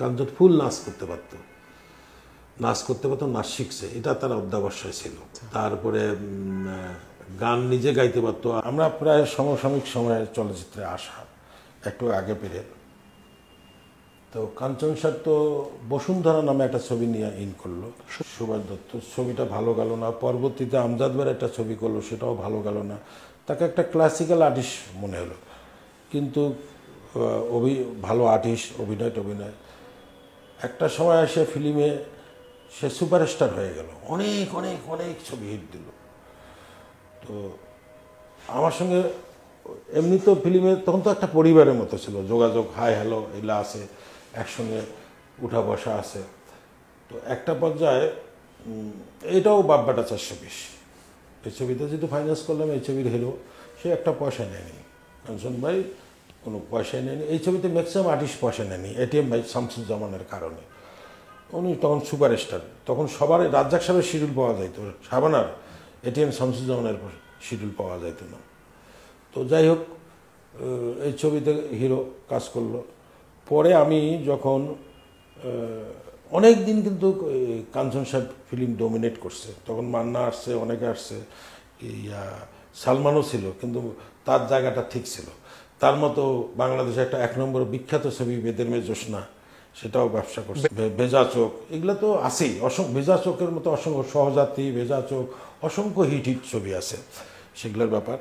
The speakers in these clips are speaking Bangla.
কাঞ্চন ফুল নাচ করতে পারতো, নাচ শিখছে, এটা তার অধ্যাবসায় ছিল। তারপরে গান নিজে গাইতে পারতো। আমরা প্রায় সমসাময়িক সময়ে চলচ্চিত্রে আসা একটু আগে পেরে, তো কাঞ্চন স্যার তো বসুন্ধরা নামে একটা ছবি নিয়ে করলো, সুভাষ দত্ত। ছবিটা ভালো গেল না। পরবর্তীতে আমজাদ ভাইয়ের একটা ছবি করলো, সেটাও ভালো গেল না। তাকে একটা ক্লাসিক্যাল আর্টিস্ট মনে হলো, কিন্তু ভালো আর্টিস্ট, অভিনয়। একটা সময় এসে ফিল্মে সে সুপারস্টার হয়ে গেল, অনেক অনেক অনেক ছবি হিট দিল। তো আমার সঙ্গে এমনি তো ফিল্মে তখন তো একটা পরিবারের মতো ছিল, যোগাযোগ, হাই হ্যালো এগুলো আছে, একসঙ্গে উঠা বসা আছে। তো একটা পর্যায়ে এটাও বাব্বাটা 420, এই ছবিতে যেহেতু ফাইন্যান্স করলাম, এই ছবির হিরো সে একটা পয়সা নেয়নি, কাঞ্চন ভাই কোনো পয়সাই নেয়নি। এই ছবিতে ম্যাক্সিমাম আর্টিস্ট পয়সা নেয়নি, এটিএম ভাই শামসুজ্জামানের কারণে। উনি তখন সুপারস্টার, তখন সবার রাজ্জাক সাহেবের শিডিউল পাওয়া যাইতো, শাবানার এটিএম শামসুজ্জামানের শিডিউল পাওয়া যাইতো না। তো যাই হোক, এই ছবিতে হিরো কাজ করলো। পরে আমি যখন অনেক দিন কিন্তু কাঞ্চন সাহেব ফিল্ম ডমিনেট করছে, তখন মান্না আসছে, অনেকে আসছে, সালমানও ছিল, কিন্তু তার জায়গাটা ঠিক ছিল। তার মতো বাংলাদেশে একটা 1 নম্বর বিখ্যাত ছবি বেদের মেয়ে জোসনা, সেটাও ব্যবসা করছে। ভেজা চোখ, এগুলো তো আছেই, ভেজা চোখের মতো অসংখ্য, সহযাত্রী, ভেজা চোখ, অসংখ্য হিট ছবি আছে সেগুলোর ব্যাপার।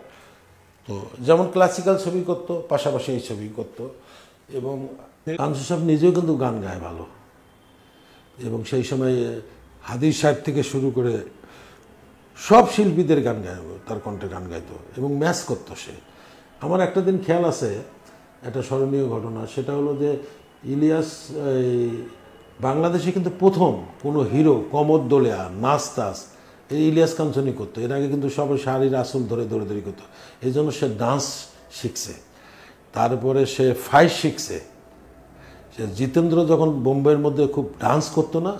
তো যেমন ক্লাসিক্যাল ছবি করতো, পাশাপাশি এই ছবি করতো। এবং কাঞ্চন সাহেব নিজেও কিন্তু গান গায় ভালো, এবং সেই সময় হাদিস সাহেব থেকে শুরু করে সব শিল্পীদের গান গায়, তার কণ্ঠে গান গাইতো এবং ম্যাচ করতো সে। আমার একটা দিন খেয়াল আছে, একটা স্মরণীয় ঘটনা, সেটা হলো যে ইলিয়াস বাংলাদেশে কিন্তু প্রথম কোনো হিরো কমর দোলেয়া নাচ টাচ এই ইলিয়াস কাঞ্চনই করতো। এর আগে কিন্তু সবাই শাড়ির আসল ধরে দৌড়াদৌড়ি করতো। এই জন্য সে ডান্স শিখছে, তারপরে সে ফাইট শিখছে। সে জিতেন্দ্র যখন বোম্বের মধ্যে খুব ডান্স করতো না,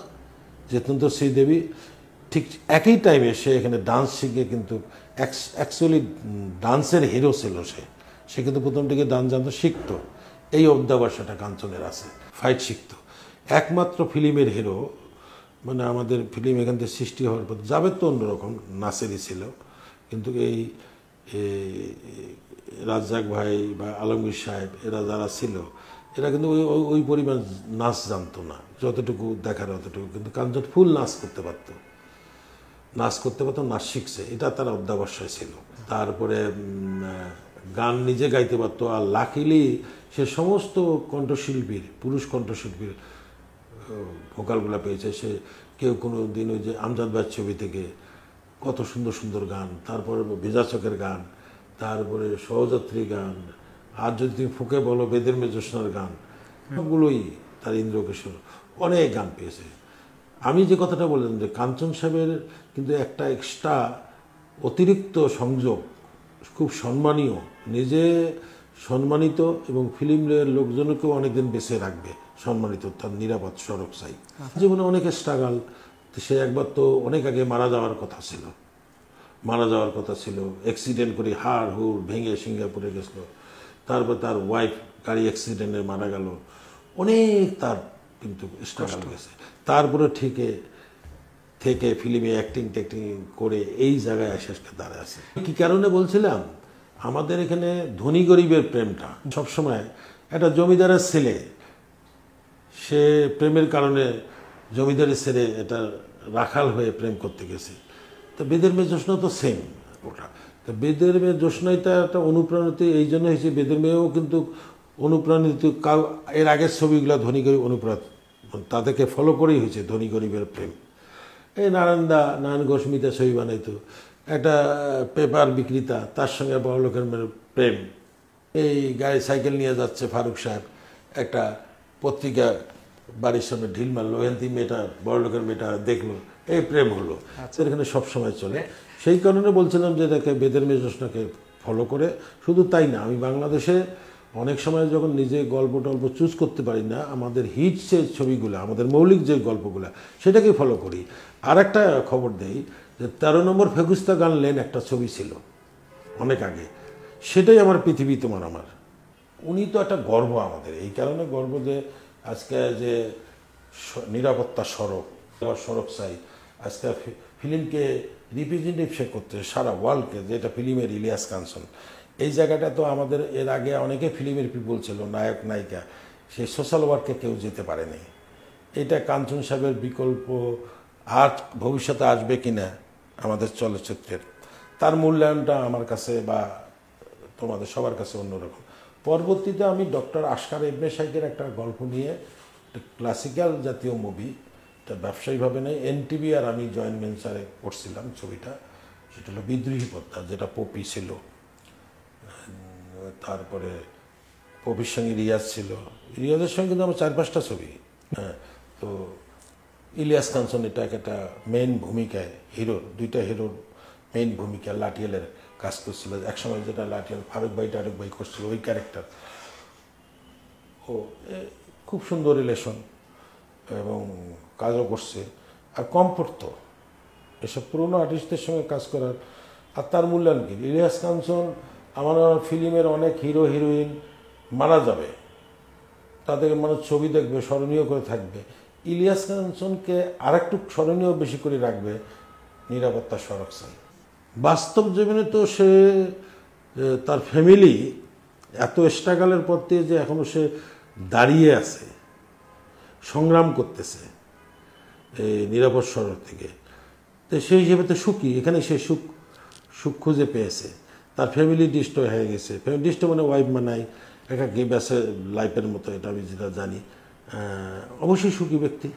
জিতেন্দ্র শ্রীদেবী, ঠিক একই টাইমে সে এখানে ডান্স শিখে কিন্তু অ্যাকচুয়ালি ডান্সের হিরো ছিল সে কিন্তু প্রথম থেকে ডান্স জানতো, শিখতো। এই অধ্যাবসায়টা কাঞ্চনের আছে, ফাইট শিখতো। একমাত্র ফিল্মের হিরো, মানে আমাদের ফিল্ম এখান থেকে সৃষ্টি হওয়ার পর, জাভেদ তো অন্যরকম নাচেরই ছিল, কিন্তু এই রাজ্জাক ভাই বা আলমগীর সাহেব এরা যারা ছিল, এরা কিন্তু ওই পরিমাণ নাচ জানতো না, যতটুকু দেখার অতটুকু। কিন্তু কাঞ্চন ফুল নাচ করতে পারতো, নাচ শিখছে, এটা তার অধ্যাবসায় ছিল। তারপরে গান নিজে গাইতে পারতো। আর লাকিলি সে সমস্ত কণ্ঠশিল্পীর, পুরুষ কণ্ঠশিল্পীর ভোকালগুলো পেয়েছে। সে কেউ কোনো দিন ওই যে আমজাদ ভাইয়ের ছবি থেকে কত সুন্দর সুন্দর গান, তারপরে ভেজা চোখের গান, তারপরে সহযাত্রী গান, আর যদি তুমি ফুঁকে বলো বেদের মেয়ে জোসনার গান, সবগুলোই তার ইন্দ্রকিশোর অনেক গান পেয়েছে। আমি যে কথাটা বললাম যে কাঞ্চন সাহেবের কিন্তু একটা এক্সট্রা অতিরিক্ত সংযোগ, খুব সম্মানীয়, নিজে সম্মানিত এবং ফিল্মের লোকজনকেও অনেকদিন বেঁচে রাখবে সম্মানিত, তার নিরাপদ সড়ক চাই। জীবনে অনেক স্ট্রাগল। সে একবার তো অনেক আগে মারা যাওয়ার কথা ছিল, অ্যাক্সিডেন্ট করে হাড় হুড় ভেঙে সিঙ্গাপুরে গেছিল। তারপর তার ওয়াইফ গাড়ি অ্যাক্সিডেন্টে মারা গেল। অনেক তার কিন্তু স্ট্রাগল গেছে। তারপরে থেকে ফিল্মে অ্যাক্টিং করে এই জায়গায় এসে দাঁড়ায় আছে। কি কারণে বলছিলাম, আমাদের এখানে ধনী গরিবের প্রেমটা সবসময়, একটা জমিদারের ছেলে, সে প্রেমের কারণে জমিদারের ছেলে এটা রাখাল হয়ে প্রেম করতে গেছে। তো বেদের মেয়ে জোসনা তো সেম ওটা। তো বেদের মেয়ে জোসনাইটা একটা অনুপ্রাণিত এই জন্য হয়েছে, বেদের মেয়েও কিন্তু অনুপ্রাণিত, এর আগের ছবিগুলো ধনী গরিব অনুপ্রাণিত, তাদেরকে ফলো করেই হয়েছে ধনী গরিবের প্রেম। এই নারায়ণ ঘোষ মিতা ছবি বানাইতো, একটা পেপার বিক্রেতা, তার সঙ্গে বড় লোকের প্রেম। এই গায়ে সাইকেল নিয়ে যাচ্ছে ফারুক সাহেব, একটা পত্রিকা বাড়ির সামনে ঢিল মারলো, হেলদি মেয়েটা, বড় লোকের মেয়েটা দেখলো, এই প্রেম হলো। এখানে সবসময় চলে। সেই কারণে বলছিলাম যে এটাকে বেদের মেয়ে জোসনাকে ফলো করে। শুধু তাই না, আমি বাংলাদেশে অনেক সময় যখন নিজে গল্প টল্প চুজ করতে পারি না, আমাদের হিট যে ছবিগুলো, আমাদের মৌলিক যে গল্পগুলো, সেটাকে ফলো করি। আর একটা খবর দেই যে 13 নম্বর ফেগুস্তা গান লেন একটা ছবি ছিল অনেক আগে, সেটাই আমার পৃথিবী তোমার আমার। উনি তো একটা গর্ব আমাদের, এই কারণে গর্ব যে আজকে যে নিরাপত্তা সড়ক আবার সড়ক চাই, আজকে ফিল্মকে রিপ্রেজেন্টেটিভ সে করতে সারা ওয়ার্ল্ডকে, যেটা ফিল্মের ইলিয়াস কাঞ্চন। এই জায়গাটা তো আমাদের এর আগে অনেকে ফিল্মের পিপল ছিল, নায়ক নায়িকা, সেই সোশ্যাল ওয়ার্কে কেউ যেতে পারেনি। এটা কাঞ্চন সাহেবের বিকল্প আর ভবিষ্যতে আসবে কিনা আমাদের চলচ্চিত্রের, তার মূল্যায়নটা আমার কাছে বা তোমাদের সবার কাছে অন্যরকম। পরবর্তীতে আমি ডক্টর আসকার ইবনে শাইখের একটা গল্প নিয়ে একটা ক্লাসিক্যাল জাতীয় মুভি, এটা ব্যবসায়ীভাবে নেই, এনটিভি আর আমি জয়েন্ট ভেঞ্চারে করছিলাম ছবিটা। সেটা হলো বিদ্রোহী পদ্মা, যেটা পপি ছিল, তারপরে পপির সঙ্গে রিয়াজ ছিল, রিয়াজের সঙ্গে কিন্তু আমার 4-5টা ছবি। হ্যাঁ, তো ইলিয়াস কাঞ্চন এটা একটা মেইন ভূমিকায়, হিরোর 2টা হিরোর মেইন ভূমিকা লাঠিয়ালের কাজ করছিল একসময়, যেটা লাঠিয়াল ফারুক ভাই টারুক ভাই করছিল ওই ক্যারেক্টার। ও খুব সুন্দর রিলেশন এবং কাজও করছে। আর কমফোর্ট তো এসব পুরনো আর্টিস্টদের সঙ্গে কাজ করার, আর তার মূল্যায়ন কি। ইলিয়াস কাঞ্চন আমার ফিল্মের অনেক হিরো হিরোইন মারা যাবে, তাদের মানুষ ছবি দেখবে, স্মরণীয় করে থাকবে। ইলিয়াস কাঞ্চনকে আরেকটু স্মরণীয় বেশি করে রাখবে নিরাপত্তা সড়ক চাই। বাস্তব জীবনে তো সে তার ফ্যামিলি এত স্ট্রাগলের পর দিয়ে যে এখনও সে দাঁড়িয়ে আছে, সংগ্রাম করতেছে এই নিরাপদ সড়ক থেকে, তো সেই হিসেবে তো সুখী। এখানে সে সুখ খুঁজে পেয়েছে। তার ফ্যামিলি ডিস্ট্রয় হয়ে গেছে, ফ্যামিলি ডিস্ট্রয় মানে ওয়াইফ মানাই একা গে ব্যাসে লাইফের মতো, এটা আমি যেটা জানি। অবশ্যই সুখী ব্যক্তি।